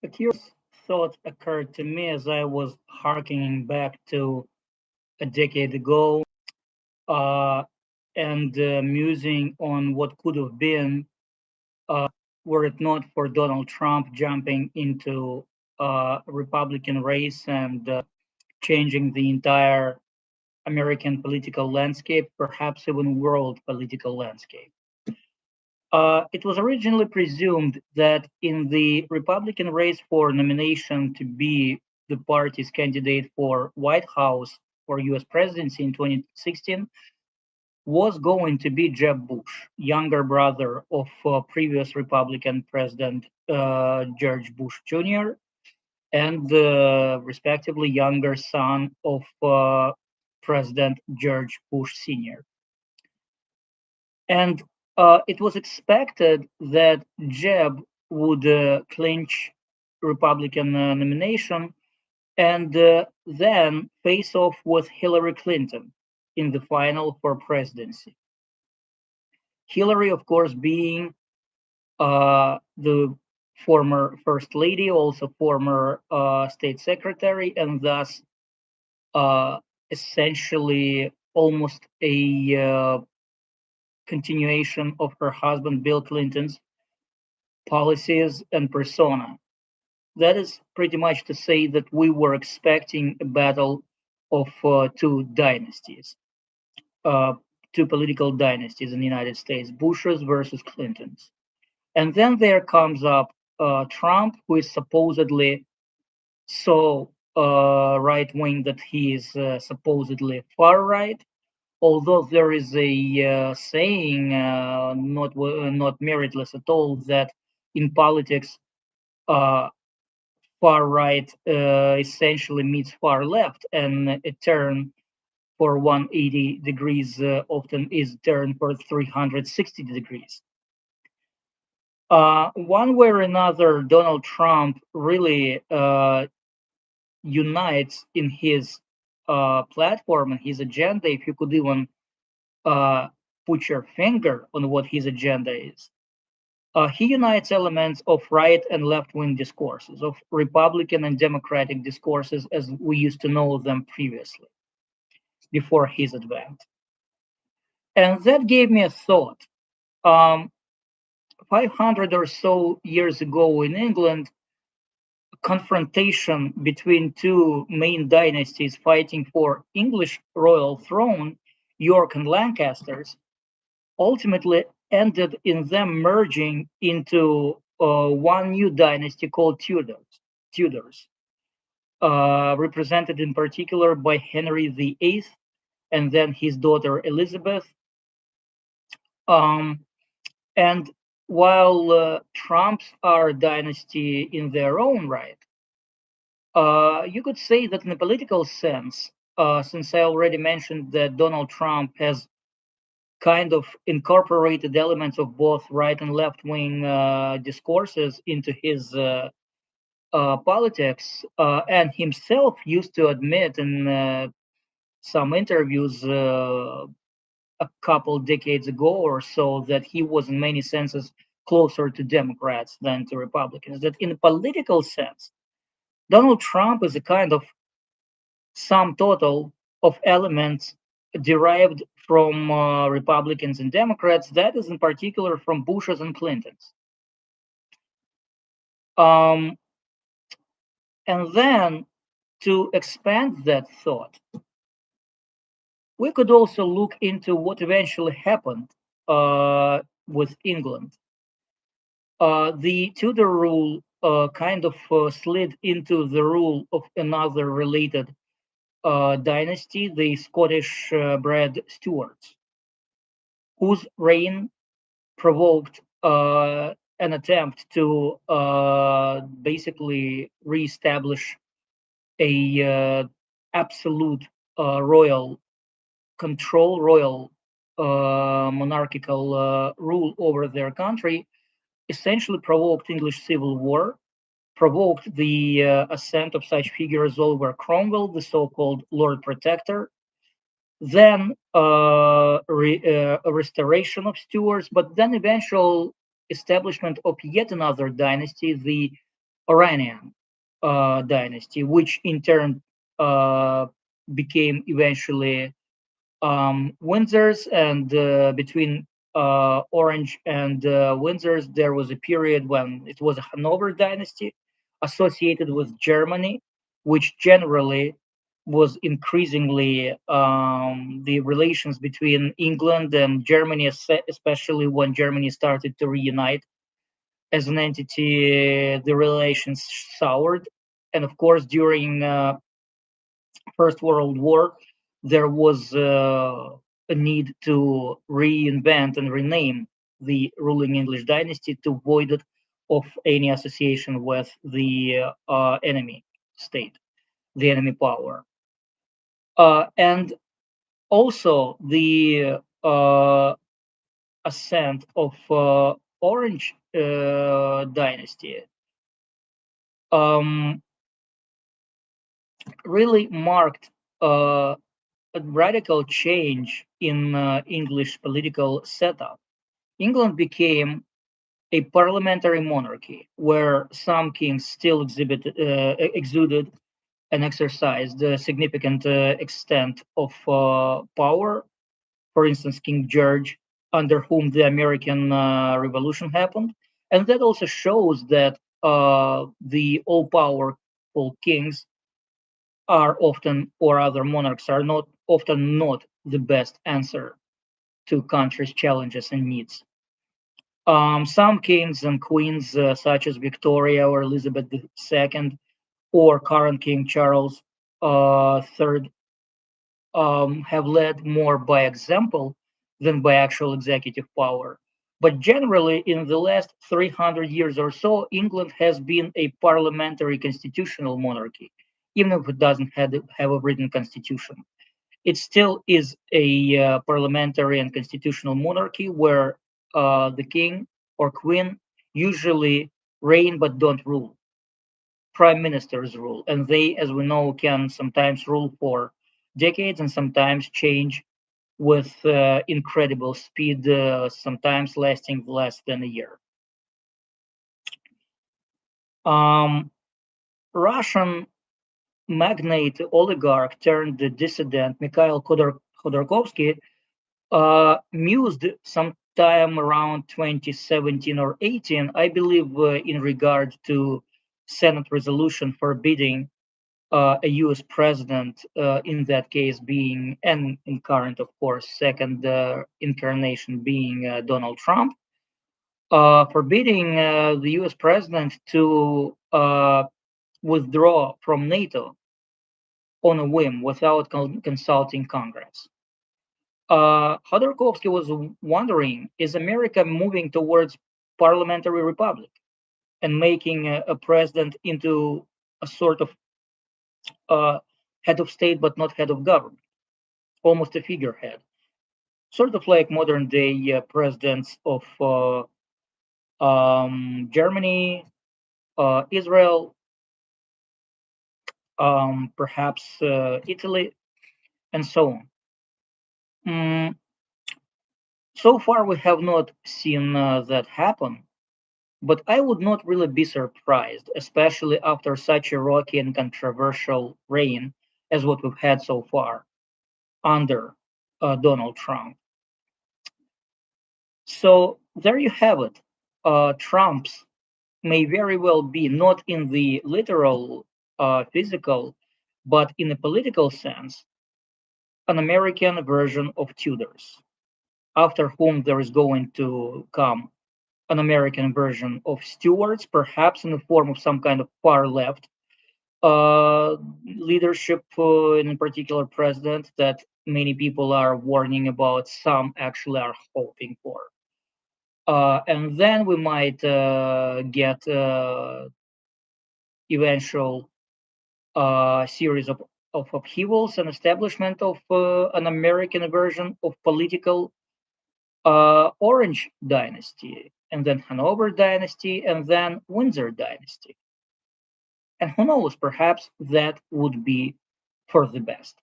A curious thought occurred to me as I was harkening back to a decade ago uh, and musing on what could have been were it not for Donald Trump jumping into a Republican race and changing the entire American political landscape, perhaps even world political landscape. It was originally presumed that in the Republican race for nomination to be the party's candidate for White House for US presidency in 2016 was going to be Jeb Bush, younger brother of previous Republican President George Bush Jr. and respectively younger son of President George Bush Sr. And it was expected that Jeb would clinch Republican nomination and then face off with Hillary Clinton in the final for presidency. Hillary, of course, being the former first lady, also former state secretary, and thus uh, essentially almost a continuation of her husband Bill Clinton's policies and persona. That is pretty much to say that we were expecting a battle of two dynasties, uh, two political dynasties in the United States, Bush's versus Clinton's. And then there comes up Trump, who is supposedly so right wing that he is supposedly far right. Although there is a saying, not meritless at all, that in politics, uh, far right essentially meets far left, and a turn for 180 degrees often is turn for 360 degrees. One way or another, Donald Trump really unites in his platform and his agenda, if you could even uh, put your finger on what his agenda is. He unites elements of right and left wing discourses, of Republican and Democratic discourses as we used to know them previously, before his advent. And that gave me a thought. Um, 500 or so years ago in England, confrontation between two main dynasties fighting for English royal throne, York and Lancasters, ultimately ended in them merging into one new dynasty called Tudors, represented in particular by Henry VIII and then his daughter Elizabeth. Um, and while Trumps are a dynasty in their own right, you could say that in a political sense, since I already mentioned that Donald Trump has kind of incorporated elements of both right and left wing discourses into his politics, and himself used to admit in some interviews a couple decades ago or so that he was, in many senses, closer to Democrats than to Republicans. That in a political sense, Donald Trump is a kind of sum total of elements derived from Republicans and Democrats, that is in particular from Bush's and Clinton's. Um, and then to expand that thought, we could also look into what eventually happened with England. The Tudor rule kind of slid into the rule of another related dynasty, the Scottish bred Stuarts, whose reign provoked an attempt to basically reestablish a absolute royal control, royal monarchical rule over their country, essentially provoked English civil war, provoked the ascent of such figures as Oliver Cromwell, the so-called Lord Protector, then a restoration of Stuarts, but then eventual establishment of yet another dynasty, the Iranian dynasty, which in turn uh, became eventually Windsors, and between Orange and Windsors, there was a period when it was a Hanover dynasty associated with Germany, which generally was increasingly the relations between England and Germany, especially when Germany started to reunite as an entity, the relations soured. And of course, during First World War, there was a need to reinvent and rename the ruling English dynasty to void it of any association with the enemy state, the enemy power. And also the ascent of Orange dynasty um, really marked a radical change in English political setup. England became a parliamentary monarchy where some kings still exuded and exercised a significant extent of power. For instance, King George, under whom the American Revolution happened. And that also shows that the all powerful kings are often, or other monarchs are not often not the best answer to country's challenges and needs. Some kings and queens, such as Victoria or Elizabeth II, or current King Charles III, have led more by example than by actual executive power. But generally, in the last 300 years or so, England has been a parliamentary constitutional monarchy, even if it doesn't have a written constitution. It still is a parliamentary and constitutional monarchy where the king or queen usually reign but don't rule. Prime ministers rule, and they, as we know, can sometimes rule for decades and sometimes change with incredible speed, sometimes lasting less than a year. Um, Russian magnate oligarch turned dissident Mikhail Khodorkovsky mused sometime around 2017 or 18, I believe, in regard to Senate resolution forbidding a U.S. president, in that case being, and in current, of course, second incarnation being Donald Trump, forbidding the U.S. president to withdraw from NATO on a whim without consulting Congress. Khodorkovsky was wondering, is America moving towards parliamentary republic and making a president into a sort of uh, head of state but not head of government, almost a figurehead, sort of like modern day presidents of Germany, Israel, perhaps Italy, and so on. Mm, so far, we have not seen that happen. But I would not really be surprised, especially after such a rocky and controversial reign as what we've had so far under Donald Trump. So there you have it. Trump's may very well be not in the literal physical, but in a political sense, an American version of Tudors, after whom there is going to come an American version of Stuarts, perhaps in the form of some kind of far left leadership, in particular president, that many people are warning about, some actually are hoping for. And then we might get eventual series of upheavals and establishment of an American version of political Orange dynasty, and then Hanover dynasty, and then Windsor dynasty. And who knows, perhaps that would be for the best.